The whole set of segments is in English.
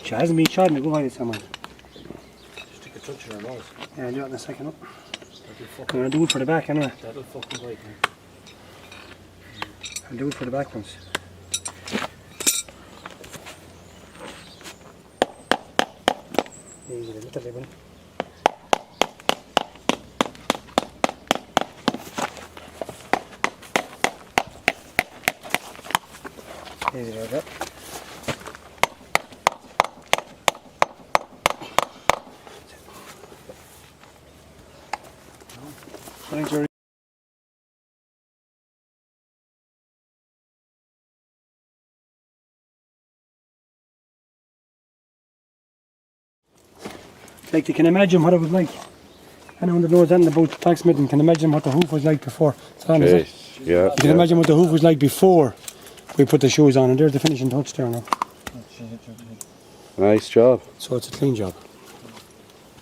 She hasn't been shot in the go somewhere. Stick a touch in her nose. Yeah, I'll do it in a second. That'll I'm going to do it for the back anyway. That'll fucking bite me. I'll do it for the back ones. Easy, a little bit. Easy like that. Thanks, Jerry. Like you can imagine what it was like. Anyone that knows anything about blacksmithing can imagine what the hoof was like before. Yeah. You can imagine what the hoof was like before we put the shoes on, and there's the finishing touch there now. Nice job. So it's a clean job.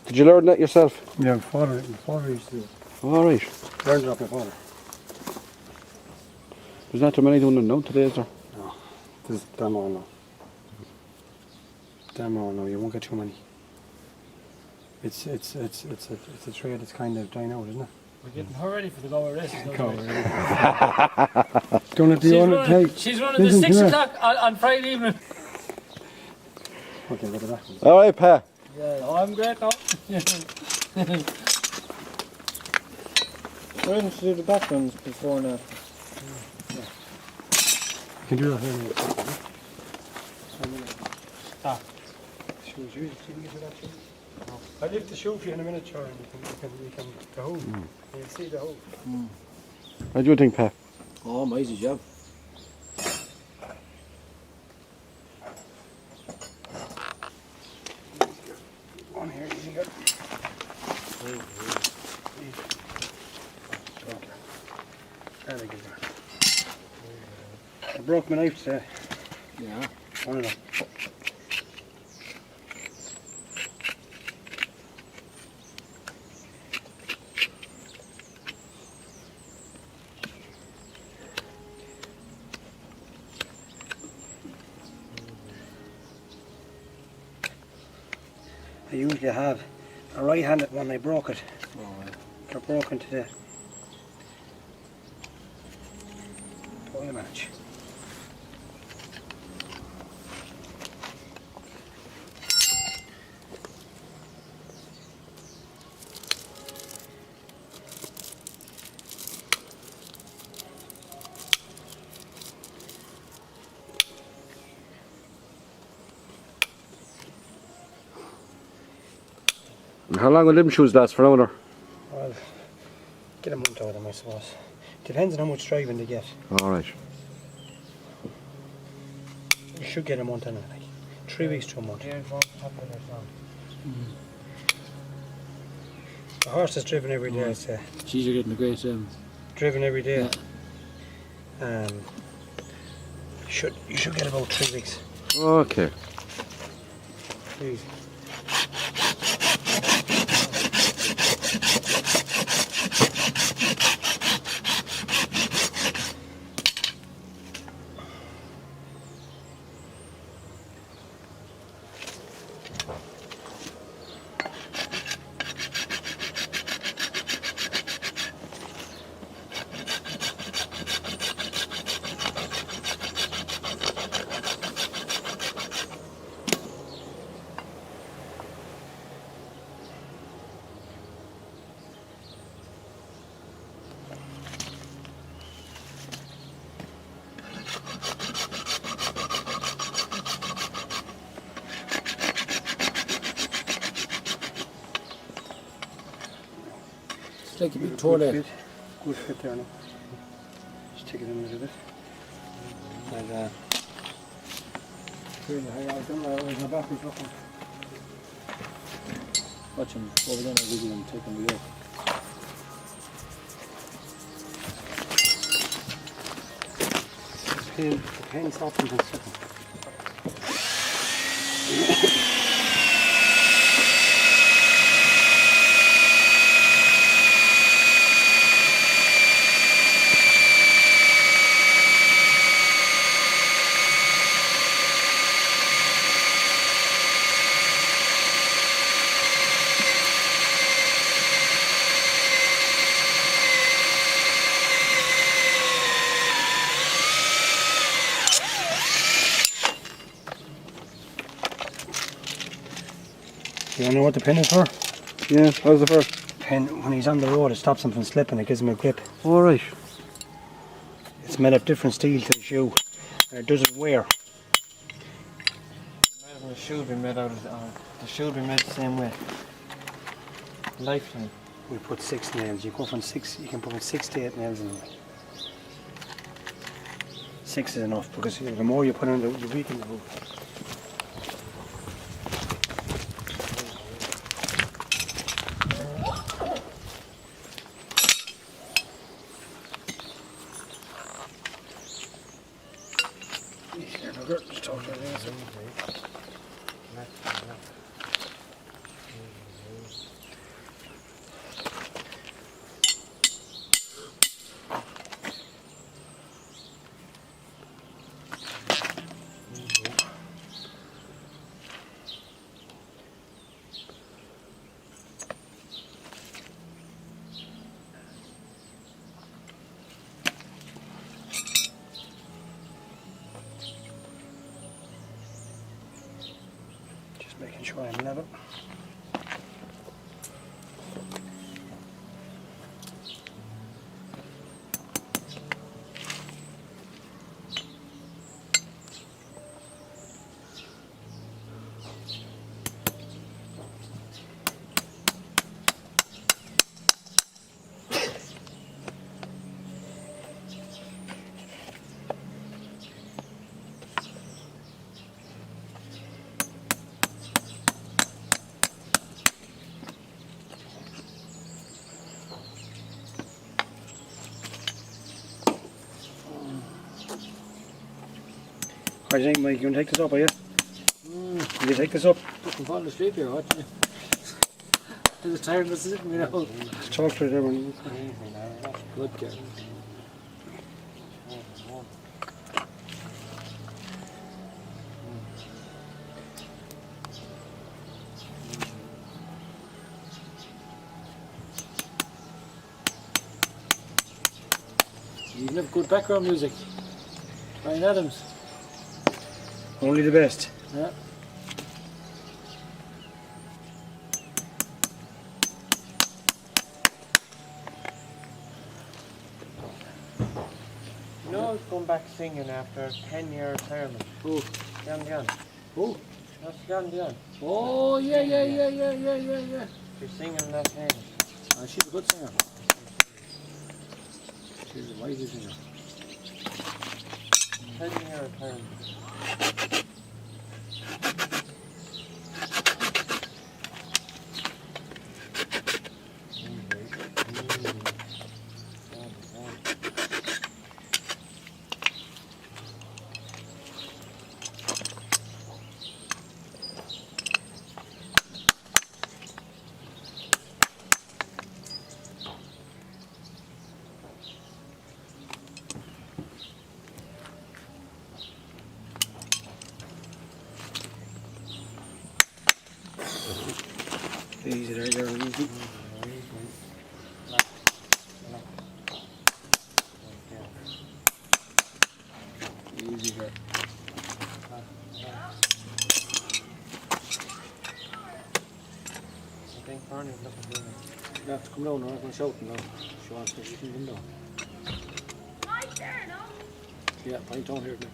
Did you learn that yourself? Yeah, my father used to do it. Alright. Learned it off my father. There's not too many doing it now today, is there? No, there's damn all now. Damn all now, you won't get too many. It's a trade that's kind of dying out, isn't it? We're getting her ready for the Galway races. Don't let the owner take. She's running the 6 o'clock on Friday evening. Okay, look at that. Alright, Pa. Yeah, I'm great now. Why didn't you do the back ones before now? You can do that here. Stop. Shoes, you can get to that shoe. I'll lift the shoe for you in a minute, Charlie. You can the hole. You'll see the hole. What do you think, Pa? Oh, my easy job. On here, easy go. There we go. I broke my knife today. Yeah. One of them. I usually have a right-handed one. I broke it. Oh, right. They're broken today. Toy match. How long will them shoes last for an hour? Well, get a month out of them, I suppose. Depends on how much driving they get. Alright. You should get a month in it, like 3 weeks to a month. The horse is driven every day, I'd say. She's getting a great Driven every day. Yeah. You should get about 3 weeks. Okay. Easy. It's like a big toe there. Good fit there now. Just take it in a little bit. And really high out there, my back is looking. Watch him over there, I'll give him taking the yoke. The pain stops in a second. You know what the pin is for? Yeah, how's the first? Pin, when he's on the road, it stops him from slipping. It gives him a grip. Alright. It's made of different steel to the shoe, and it doesn't wear. Imagine the shoe be made out of the shoe be made the same way. Lifetime. We put 6 nails. You go from 6. You can put 6 to 8 nails in it. 6 is enough because the more you put in, the weaken the hook. Just making sure I'm level. What do you think, Mike? You want to take this up, are you? Will you take this up? I'm falling asleep here, watching you. There's a time to sit me now. Just talk to it, everyone. Good girl. You can have good background music. Brian Adams. Only the best. Yeah. You know he's going back singing after a 10-year retirement. Who? John. Who? That's John. Oh, yeah. She's singing that name. She's a good singer. She's a mighty singer. 10-year retirement. Easy there, girl. Easy. Easy there. I think Barney's looking good. You have to come down, I'm not going to shout now. She wants to, she can come down. Yeah, I don't hear me.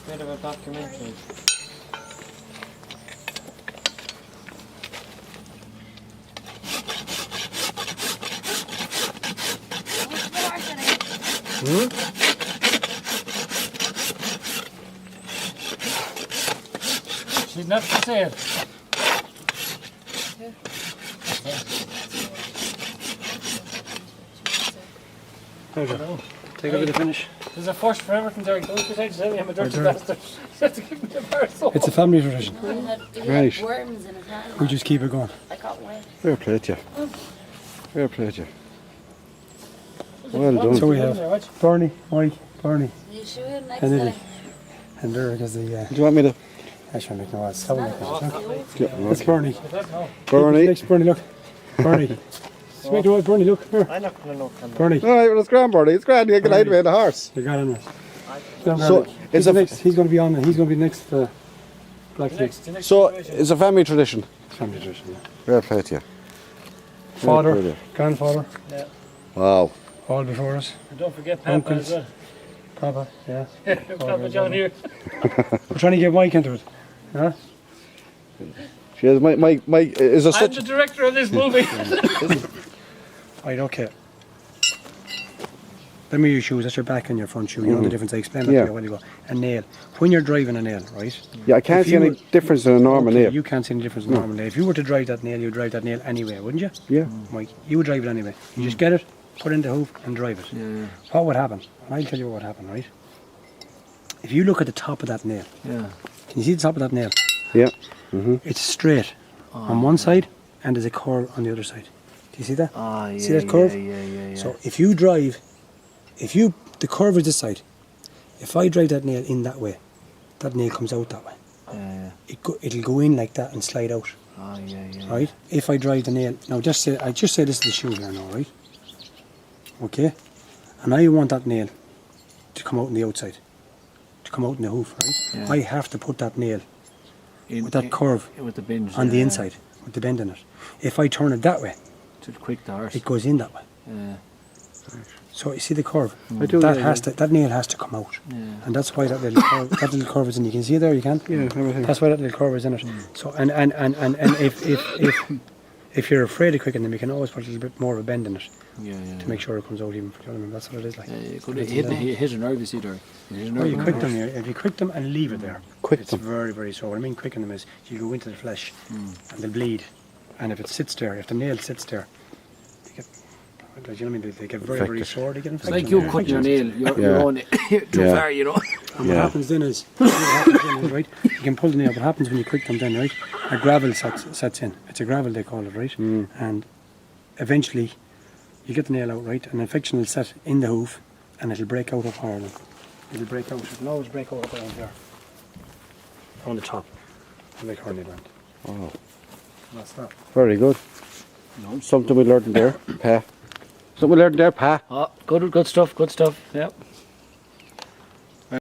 Bit of a documentary. She's not to say it. Pleasure. Take a bit of finish. There's a first for everything there. Don't you say to tell me I'm a dirty bastard. You have to give me a parcel. It's a family tradition. He Right. had worms in his hand. We just keep it going. I got wet. Fair play to you. Fair play to you. Well done. So we have Barney, Mike, Barney, You should next and Lily. time. And there is the Do you want me to? Actually, make no odds. Have a look at it. Yeah, That's okay. Bernie. Bernie. Next, Bernie, look. Bernie. Speak to us, Bernie, look. Here. I'm not going to know. Bernie. Alright, well, it's grand, Bernie. It's grand. You can hide away the horse. You got him. So, it's a next. He's going to be on. He's going to be next. Black League. so it's a family tradition. Family tradition. Yeah. Fair play to you. Father, grandfather, Yeah. Wow. all before us. And don't forget Papa Uncles. as well. Papa, yeah. Papa John here. We're trying to get Mike into it. Huh? She has Mike is a I'm such. the director of this movie. Right, okay. Let me your shoes. That's your back and your front shoe. You know the difference. I explained that to you a while ago. A nail. When you're driving a nail, right? Yeah, I can't If see you any were- difference in a normal nail. You can't see any difference in a normal nail. If you were to drive that nail, you'd drive that nail anyway, wouldn't you? Yeah. Mike, you would drive it anyway. You just get it, put it in the hoof and drive it. Yeah. What would happen? And I'll tell you what would happen, right? If you look at the top of that nail, Yeah. can you see the top of that nail? Yeah. It's straight on one side and there's a curve on the other side. Do you see that? Ah, yeah. See that curve? Yeah. So if you drive, the curve is this side. If I drive that nail in that way, that nail comes out that way. Yeah. It'll go in like that and slide out, Ah, yeah. right? If I drive the nail, now I just say this is the shoe here now, right? Okay? And I want that nail to come out on the outside, to come out in the hoof, right? Yeah. I have to put that nail with that curve with the binge on the inside, with the bend in it. If I turn it that way, to quick the horse. it goes in that way. Yeah. So you see the curve? I do. That nail has to come out. Yeah. And that's why that little curve is in. You can see it there, you can? Yeah, everything. That's why that little curve is in it. So and if you're afraid of quickening them, you can always put a little bit more of a bend in it Yeah. to make sure it comes out even. That's what it is like. Yeah, you could hit a nerve, you see there. Well, you quick them here. If you quick them and leave it there, Quick it's them. very, very slow. What I mean quicken them is you go into the flesh and they'll bleed. And if it sits there, if the nail sits there, they get, you know what I mean? They get very, very Infected. sore. They get It's infected. like you cutting your nail. You're Yeah. on too Yeah. far, you know. And what happens then is, right? You can pull the nail. What happens when you quick them then, right? A gravel sets in. It's a gravel they call it, right? And eventually, you get the nail out, right? An infection will set in the hoof, and it'll break out up higher. Then. It'll break out. It'll always break out up around here, on the top, like horny band. Oh, That's that. very good. Something we learned in there, Pa. Something we learned there, Pa. Oh, good stuff. Good stuff. Yep.